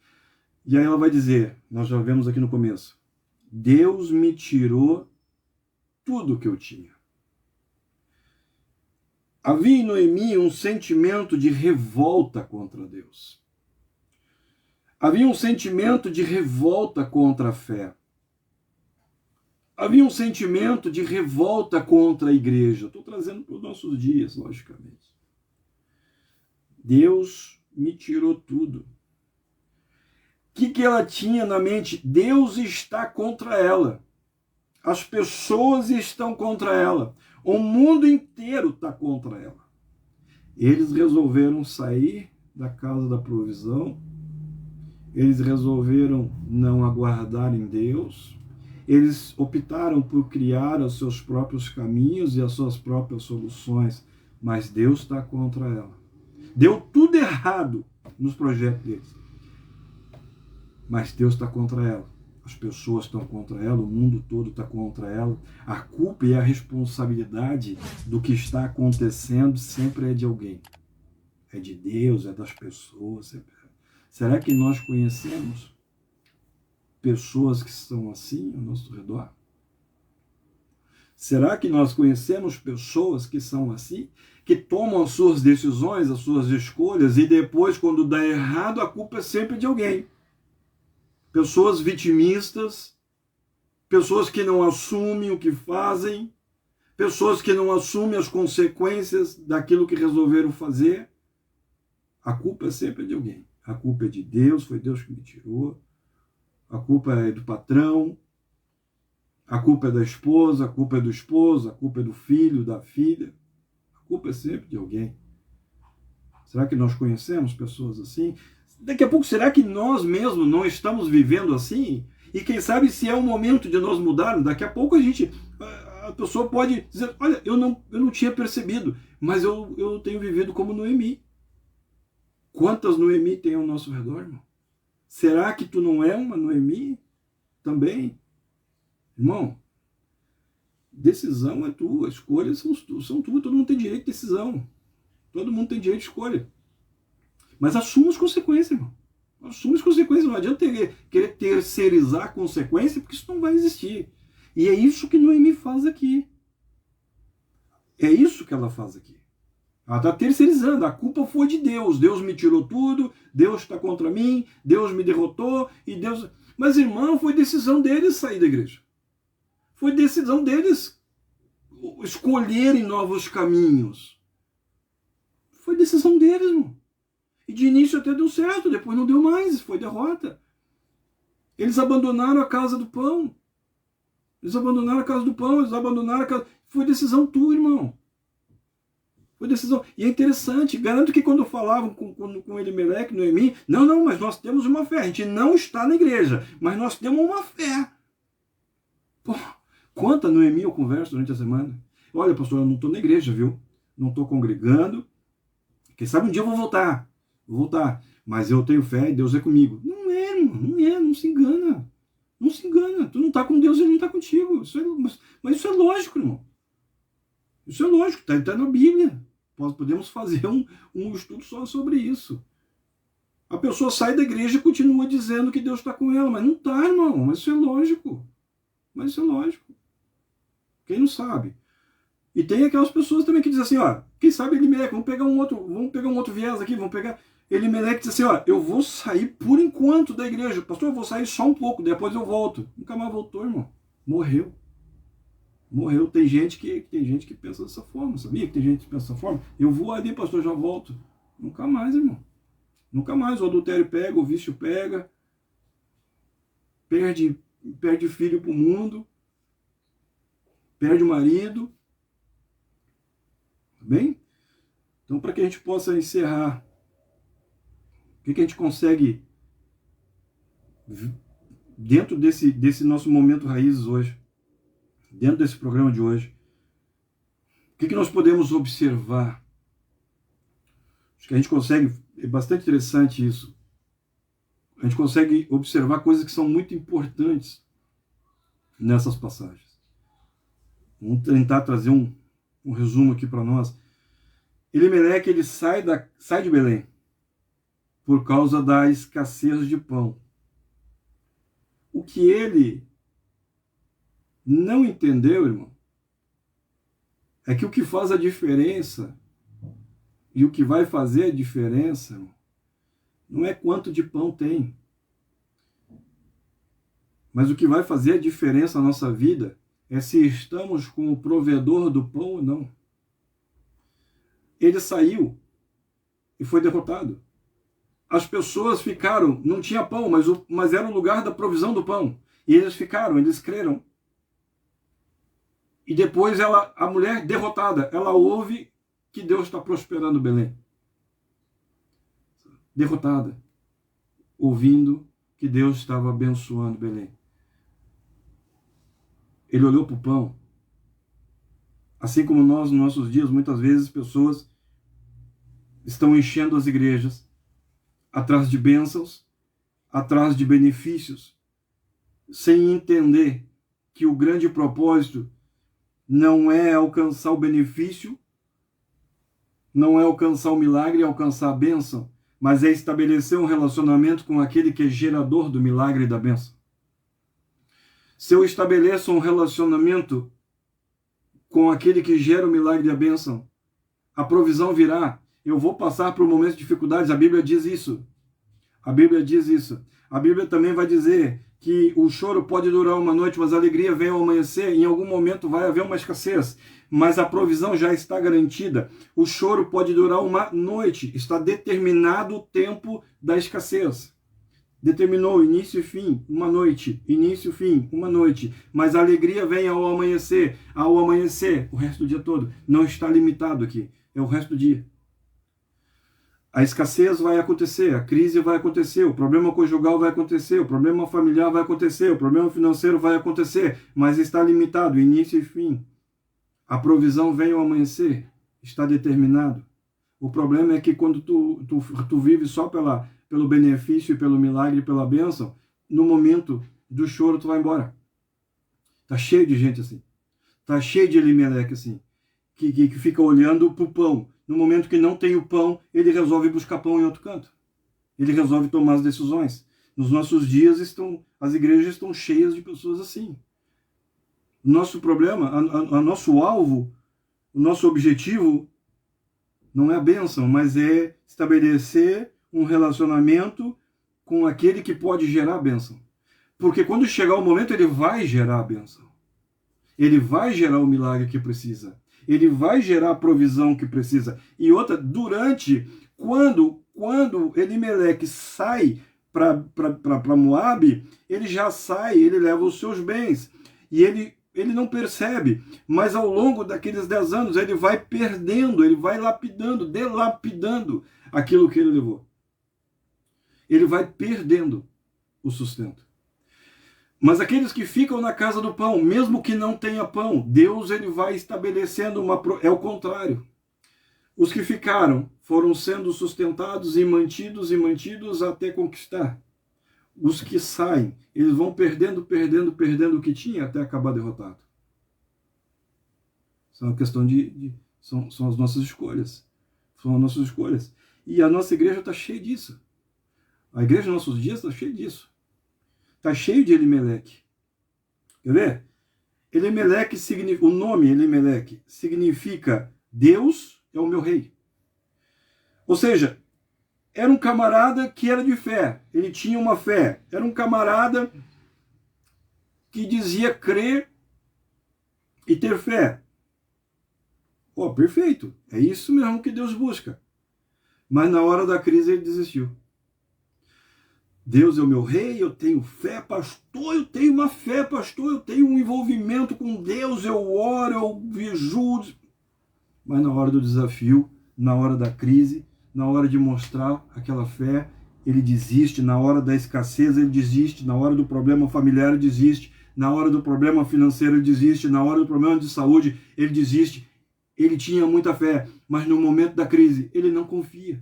E aí ela vai dizer, nós já vemos aqui no começo, Deus me tirou tudo que eu tinha. Havia em Noemi um sentimento de revolta contra Deus. Havia um sentimento de revolta contra a fé. Havia um sentimento de revolta contra a igreja. Estou trazendo para os nossos dias, logicamente. Deus me tirou tudo. O que ela tinha na mente? Deus está contra ela. As pessoas estão contra ela. O mundo inteiro está contra ela. Eles resolveram sair da casa da provisão. Eles resolveram não aguardar em Deus. Eles optaram por criar os seus próprios caminhos e as suas próprias soluções. Mas Deus está contra ela. Deu tudo errado nos projetos deles. Mas Deus está contra ela. As pessoas estão contra ela, o mundo todo está contra ela. A culpa e a responsabilidade do que está acontecendo sempre é de alguém. É de Deus, é das pessoas. Será que nós conhecemos pessoas que são assim ao nosso redor? Será que nós conhecemos pessoas que são assim? Que tomam as suas decisões, as suas escolhas e depois, quando dá errado, a culpa é sempre de alguém. Pessoas vitimistas, pessoas que não assumem o que fazem, pessoas que não assumem as consequências daquilo que resolveram fazer. A culpa é sempre de alguém. A culpa é de Deus, foi Deus que me tirou. A culpa é do patrão, a culpa é da esposa, a culpa é do esposo, a culpa é do filho, da filha. A culpa é sempre de alguém. Será que nós conhecemos pessoas assim? Daqui a pouco, será que nós mesmos não estamos vivendo assim? E quem sabe se é o momento de nós mudarmos, daqui a pouco a pessoa pode dizer, olha, eu não tinha percebido, mas eu tenho vivido como Noemi. Quantas Noemi tem ao nosso redor, irmão? Será que tu não é uma Noemi também? Irmão, decisão é tua, escolhas são tuas, todo mundo tem direito de decisão. Todo mundo tem direito de escolha. Mas assuma as consequências, irmão. Assuma as consequências. Não adianta querer terceirizar a consequência, porque isso não vai existir. E é isso que Noemi faz aqui. É isso que ela faz aqui. Ela está terceirizando. A culpa foi de Deus. Deus me tirou tudo. Deus está contra mim. Deus me derrotou. E Deus... Mas, irmão, foi decisão deles sair da igreja. Foi decisão deles escolherem novos caminhos. Foi decisão deles, irmão. E de início até deu certo, depois não deu mais, foi derrota. Eles abandonaram a casa do pão. Eles abandonaram a casa do pão, eles abandonaram a casa... Foi decisão tua, irmão. Foi decisão. E é interessante, garanto que quando falavam com Elimeleque, Noemi, não, mas nós temos uma fé. A gente não está na igreja, mas nós temos uma fé. Pô, quanta Noemi eu converso durante a semana. Olha, pastor, eu não estou na igreja, viu? Não estou congregando. Quem sabe um dia eu vou voltar. Mas eu tenho fé e Deus é comigo. Não é, irmão, não se engana. Não se engana. Tu não está com Deus e Ele não está contigo. Mas isso é lógico, irmão. Isso é lógico, está na Bíblia. Podemos fazer um estudo só sobre isso. A pessoa sai da igreja e continua dizendo que Deus está com ela, mas não está, irmão. Mas isso é lógico. Quem não sabe? E tem aquelas pessoas também que dizem assim, ó, quem sabe Elimeleque, vamos pegar um outro viés aqui, Elimeleque diz assim, ó, eu vou sair por enquanto da igreja. Pastor, eu vou sair só um pouco, depois eu volto. Nunca mais voltou, irmão. Morreu. Morreu. Tem gente que pensa dessa forma, sabia? Que tem gente que pensa dessa forma. Eu vou ali, pastor, já volto. Nunca mais, irmão. Nunca mais. O adultério pega, o vício pega. Perde filho pro mundo. Perde o marido. Tá bem? Então, para que a gente possa encerrar, o que a gente consegue, dentro desse nosso momento Raízes hoje, dentro desse programa de hoje, o que nós podemos observar? Acho que a gente consegue, é bastante interessante isso, a gente consegue observar coisas que são muito importantes nessas passagens. Vamos tentar trazer um resumo aqui para nós. Elimeleque, ele sai de Belém por causa da escassez de pão. O que ele não entendeu, irmão, é que o que faz a diferença e o que vai fazer a diferença, irmão, não é quanto de pão tem, mas o que vai fazer a diferença na nossa vida é se estamos com o provedor do pão ou não. Ele saiu e foi derrotado. As pessoas ficaram, não tinha pão, mas era o lugar da provisão do pão. E eles ficaram, eles creram. E depois a mulher derrotada, ela ouve que Deus está prosperando Belém. Derrotada. Ouvindo que Deus estava abençoando Belém. Ele olhou para o pão. Assim como nós, nos nossos dias, muitas vezes pessoas estão enchendo as igrejas atrás de bênçãos, atrás de benefícios, sem entender que o grande propósito não é alcançar o benefício, não é alcançar o milagre, é alcançar a bênção, mas é estabelecer um relacionamento com aquele que é gerador do milagre e da bênção. Se eu estabeleço um relacionamento com aquele que gera o milagre e a bênção, a provisão virá. Eu vou passar por momentos de dificuldades. A Bíblia diz isso. A Bíblia diz isso. A Bíblia também vai dizer que o choro pode durar uma noite, mas a alegria vem ao amanhecer. Em algum momento vai haver uma escassez, mas a provisão já está garantida. O choro pode durar uma noite. Está determinado o tempo da escassez. Determinou início e fim, uma noite. Início e fim, uma noite. Mas a alegria vem ao amanhecer. Ao amanhecer, o resto do dia todo. Não está limitado aqui. É o resto do dia. A escassez vai acontecer, a crise vai acontecer, o problema conjugal vai acontecer, o problema familiar vai acontecer, o problema financeiro vai acontecer, mas está limitado, início e fim. A provisão vem ao amanhecer, está determinado. O problema é que quando tu vive só pelo benefício, pelo milagre, pela bênção, no momento do choro tu vai embora. Tá cheio de gente assim. Tá cheio de Elimeleque assim, que fica olhando para o pão. No momento que não tem o pão, ele resolve buscar pão em outro canto. Ele resolve tomar as decisões. Nos nossos dias, as igrejas estão cheias de pessoas assim. Nosso problema, a nosso alvo, o nosso objetivo não é a bênção, mas é estabelecer um relacionamento com aquele que pode gerar a bênção. Porque quando chegar o momento, ele vai gerar a bênção. Ele vai gerar o milagre que precisa. Ele vai gerar a provisão que precisa. E outra, quando Elimeleque sai para Moabe, ele já sai, ele leva os seus bens. E ele não percebe, mas ao longo daqueles 10 anos, ele vai perdendo, ele vai delapidando aquilo que ele levou. Ele vai perdendo o sustento. Mas aqueles que ficam na casa do pão, mesmo que não tenha pão, Deus ele vai estabelecendo é o contrário. Os que ficaram foram sendo sustentados e mantidos até conquistar. Os que saem, eles vão perdendo o que tinha até acabar derrotado. Isso é uma questão são as nossas escolhas. São as nossas escolhas. E a nossa igreja está cheia disso. A igreja dos nossos dias está cheia disso. Está cheio de Elimeleque. Quer ver? Elimeleque significa, o nome Elimeleque significa Deus é o meu rei. Ou seja, era um camarada que era de fé. Ele tinha uma fé. Era um camarada que dizia crer e ter fé. Perfeito, é isso mesmo que Deus busca. Mas na hora da crise ele desistiu. Deus é o meu rei, eu tenho fé, pastor, eu tenho uma fé, pastor, eu tenho um envolvimento com Deus, eu oro, eu jejuo. Mas na hora do desafio, na hora da crise, na hora de mostrar aquela fé, ele desiste. Na hora da escassez, ele desiste. Na hora do problema familiar, ele desiste. Na hora do problema financeiro, ele desiste. Na hora do problema de saúde, ele desiste. Ele tinha muita fé, mas no momento da crise, ele não confia.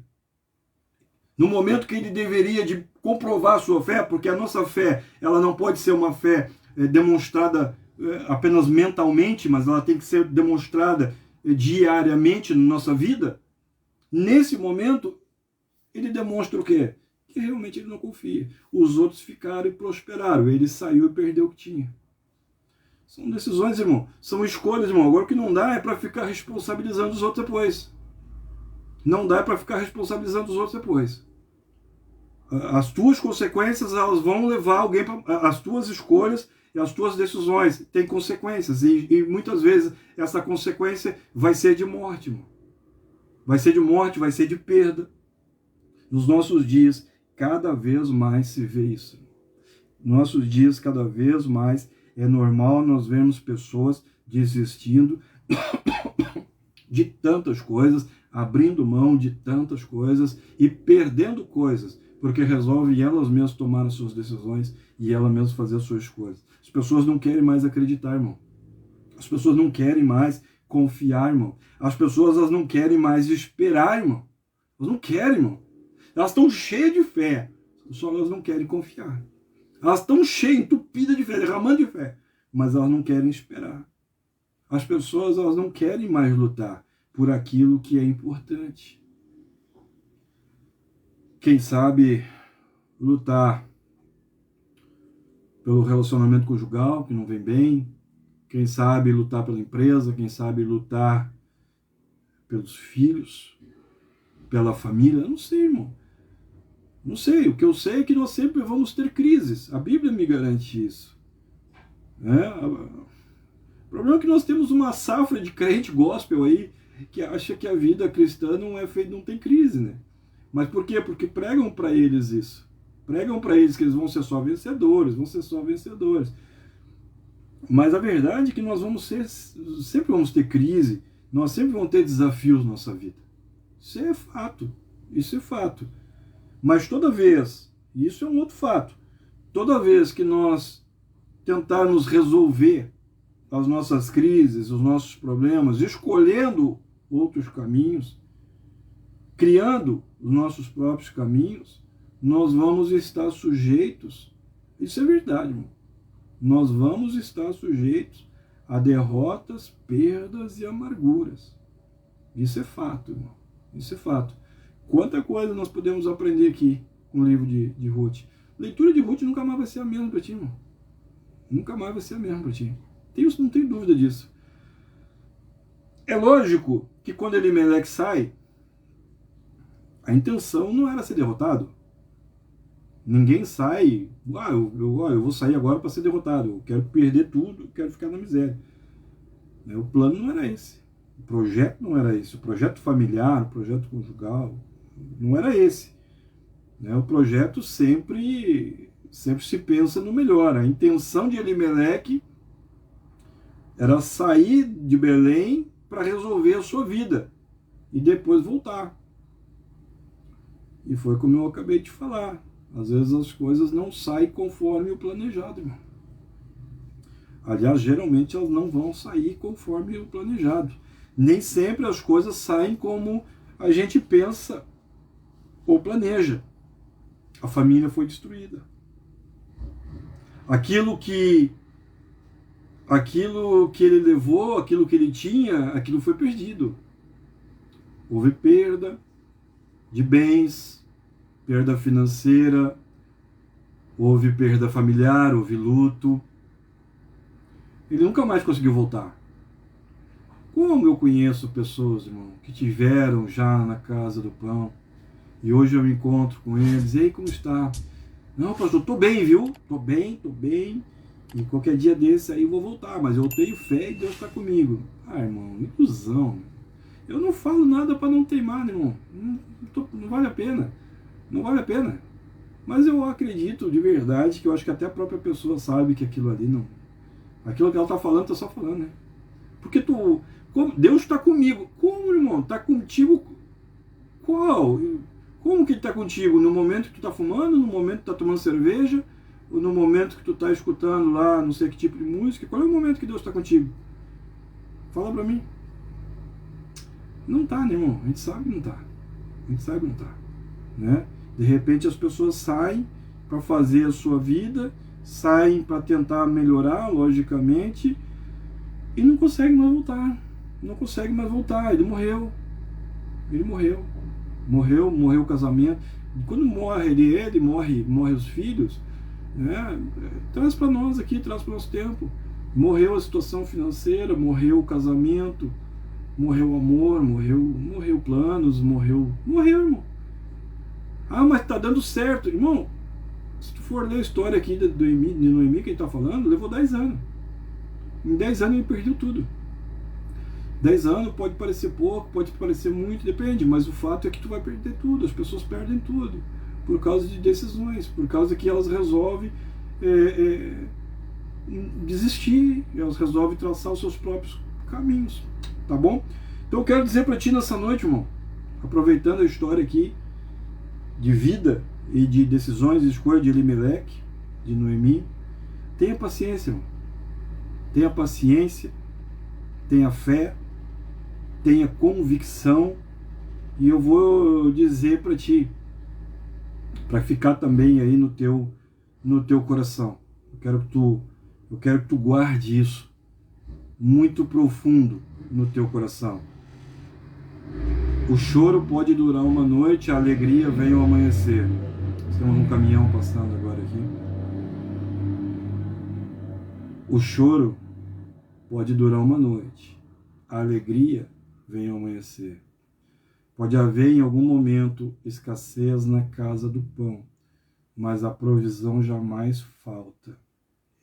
No momento que ele deveria de comprovar a sua fé, porque a nossa fé, ela não pode ser uma fé demonstrada apenas mentalmente, mas ela tem que ser demonstrada diariamente na nossa vida. Nesse momento, ele demonstra o quê? Que realmente ele não confia. Os outros ficaram e prosperaram. Ele saiu e perdeu o que tinha. São decisões, irmão. São escolhas, irmão. Agora o que não dá é para ficar responsabilizando os outros depois. Não dá para ficar responsabilizando os outros depois. As tuas consequências, elas vão levar alguém para... As tuas escolhas e as tuas decisões têm consequências. E muitas vezes essa consequência vai ser de morte, irmão. Vai ser de morte, vai ser de perda. Nos nossos dias, cada vez mais se vê isso. Nos nossos dias, cada vez mais é normal nós vermos pessoas desistindo de tantas coisas, abrindo mão de tantas coisas e perdendo coisas, porque resolvem elas mesmas tomar as suas decisões e elas mesmas fazer as suas coisas. As pessoas não querem mais acreditar, irmão. As pessoas não querem mais confiar, irmão. As pessoas elas não querem mais esperar, irmão. Elas não querem, irmão. Elas estão cheias de fé, só elas não querem confiar. Elas estão cheias, entupidas de fé, derramando de fé, mas elas não querem esperar. As pessoas elas não querem mais lutar por aquilo que é importante. Quem sabe lutar pelo relacionamento conjugal, que não vem bem. Quem sabe lutar pela empresa, quem sabe lutar pelos filhos, pela família. Eu não sei, irmão. Não sei. O que eu sei é que nós sempre vamos ter crises. A Bíblia me garante isso. O problema é que nós temos uma safra de crente gospel aí que acha que a vida cristã não é feita, não tem crise, né? Mas por quê? Porque pregam para eles isso. Pregam para eles que eles vão ser só vencedores, vão ser só vencedores. Mas a verdade é que nós sempre vamos ter crise, nós sempre vamos ter desafios na nossa vida. Isso é fato, isso é fato. Mas toda vez, e isso é um outro fato, toda vez que nós tentarmos resolver as nossas crises, os nossos problemas, escolhendo outros caminhos, criando os nossos próprios caminhos, nós vamos estar sujeitos, isso é verdade, irmão, nós vamos estar sujeitos a derrotas, perdas e amarguras. Isso é fato, irmão, isso é fato. Quanta coisa nós podemos aprender aqui com o livro de Ruth. Leitura de Ruth nunca mais vai ser a mesma para ti, irmão. Nunca mais vai ser a mesma para ti. Não tem dúvida disso. É lógico que quando Elimeleque sai, a intenção não era ser derrotado. Ninguém sai, eu vou sair agora para ser derrotado, eu quero perder tudo, eu quero ficar na miséria. O plano não era esse. O projeto não era esse. O projeto familiar, o projeto conjugal, não era esse. O projeto sempre se pensa no melhor. A intenção de Elimeleque era sair de Belém para resolver a sua vida e depois voltar. E foi como eu acabei de falar. Às vezes as coisas não saem conforme o planejado, irmão. Aliás, geralmente elas não vão sair conforme o planejado. Nem sempre as coisas saem como a gente pensa ou planeja. A família foi destruída. Aquilo que ele levou, aquilo que ele tinha, aquilo foi perdido. Houve perda de bens, perda financeira, houve perda familiar, houve luto. Ele nunca mais conseguiu voltar. Como eu conheço pessoas, irmão, que tiveram já na casa do pão, e hoje eu me encontro com eles, e aí, como está? Não, pastor, estou bem, viu? Estou bem, E qualquer dia desse aí eu vou voltar, mas eu tenho fé e Deus está comigo. Ah, irmão, ilusão. Eu não falo nada para não teimar, né, irmão. Não vale a pena. Não vale a pena. Mas eu acredito de verdade que eu acho que até a própria pessoa sabe que aquilo ali não. Aquilo que ela está falando, está só falando, né? Porque Deus está comigo. Como, irmão? Está contigo? Qual? Como que ele está contigo? No momento que tu está fumando? No momento que tu está tomando cerveja? Ou no momento que tu está escutando lá não sei que tipo de música? Qual é o momento que Deus está contigo? Fala para mim. Não tá, né, irmão? A gente sabe que não tá. A gente sabe que não tá. Né? De repente as pessoas saem para fazer a sua vida, saem para tentar melhorar, logicamente, e não conseguem mais voltar. Não consegue mais voltar. Ele morreu. Ele morreu. Morreu o casamento. Quando morre ele morre os filhos, né? Traz para nós aqui, traz para o nosso tempo. Morreu a situação financeira, morreu o casamento, morreu o amor, morreu planos, morreu, irmão. Ah, mas tá dando certo, irmão. Se tu for ler a história aqui de Noemi que ele tá falando, levou 10 anos. Em 10 anos ele perdeu tudo. 10 anos pode parecer pouco, pode parecer muito, depende, mas o fato é que tu vai perder tudo, as pessoas perdem tudo, por causa de decisões, por causa que elas resolvem desistir, elas resolvem traçar os seus próprios caminhos, tá bom? Então eu quero dizer para ti nessa noite, irmão, aproveitando a história aqui de vida e de decisões e escolha de Elimeleque, de Noemi, tenha paciência, irmão. Tenha paciência, tenha fé, tenha convicção, e eu vou dizer para ti, para ficar também aí no teu coração. Eu quero que tu guarde isso muito profundo no teu coração. O choro pode durar uma noite, a alegria vem ao amanhecer. Temos um caminhão passando agora aqui. O choro pode durar uma noite, a alegria vem ao amanhecer. Pode haver em algum momento escassez na casa do pão, mas a provisão jamais falta.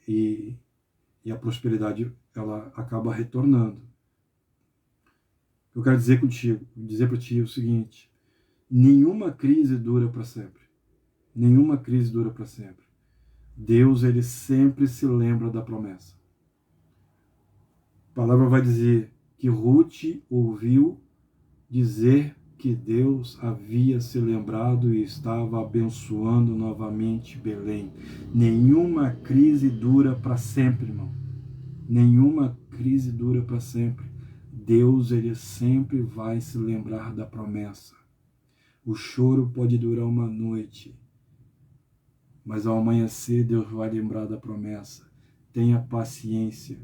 E a prosperidade, ela acaba retornando. Eu quero dizer para ti o seguinte: nenhuma crise dura para sempre. Nenhuma crise dura para sempre. Deus, ele sempre se lembra da promessa. A palavra vai dizer que Ruth ouviu dizer que Deus havia se lembrado e estava abençoando novamente Belém. Nenhuma crise dura para sempre, irmão. Nenhuma crise dura para sempre. Deus, ele sempre vai se lembrar da promessa. O choro pode durar uma noite, mas ao amanhecer Deus vai lembrar da promessa. Tenha paciência,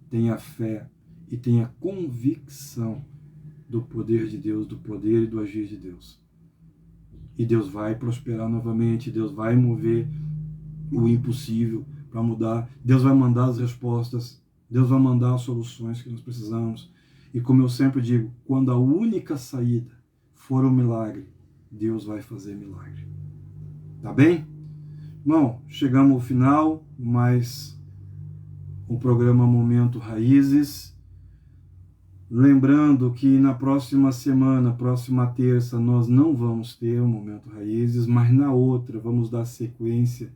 tenha fé e tenha convicção do poder de Deus, do poder e do agir de Deus. E Deus vai prosperar novamente, Deus vai mover o impossível para mudar, Deus vai mandar as respostas, Deus vai mandar as soluções que nós precisamos. E como eu sempre digo, quando a única saída for o milagre, Deus vai fazer milagre. Tá bem? Bom, chegamos ao final, mas o programa Momento Raízes. Lembrando que na próxima semana, próxima terça, nós não vamos ter o Momento Raízes, mas na outra vamos dar sequência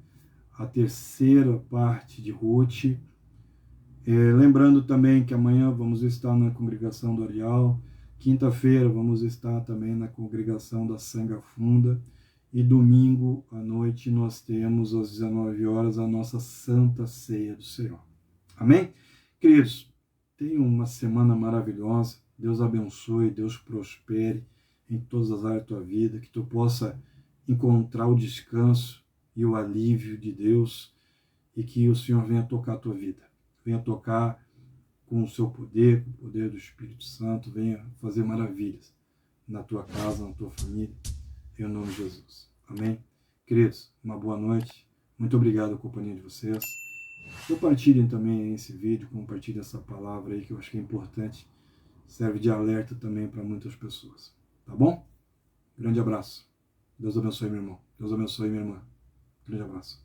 à terceira parte de Ruth. Lembrando também que amanhã vamos estar na congregação do Areal, quinta-feira vamos estar também na congregação da Sanga Funda, e domingo à noite nós temos às 19 horas a nossa Santa Ceia do Senhor. Amém? Queridos, tenham uma semana maravilhosa, Deus abençoe, Deus prospere em todas as áreas da tua vida, que tu possa encontrar o descanso e o alívio de Deus, e que o Senhor venha tocar a tua vida. Venha tocar com o seu poder, com o poder do Espírito Santo, venha fazer maravilhas na tua casa, na tua família, em nome de Jesus. Amém? Queridos, uma boa noite. Muito obrigado pela companhia de vocês. Compartilhem também esse vídeo, compartilhem essa palavra aí que eu acho que é importante. Serve de alerta também para muitas pessoas. Tá bom? Grande abraço. Deus abençoe, meu irmão. Deus abençoe, minha irmã. Grande abraço.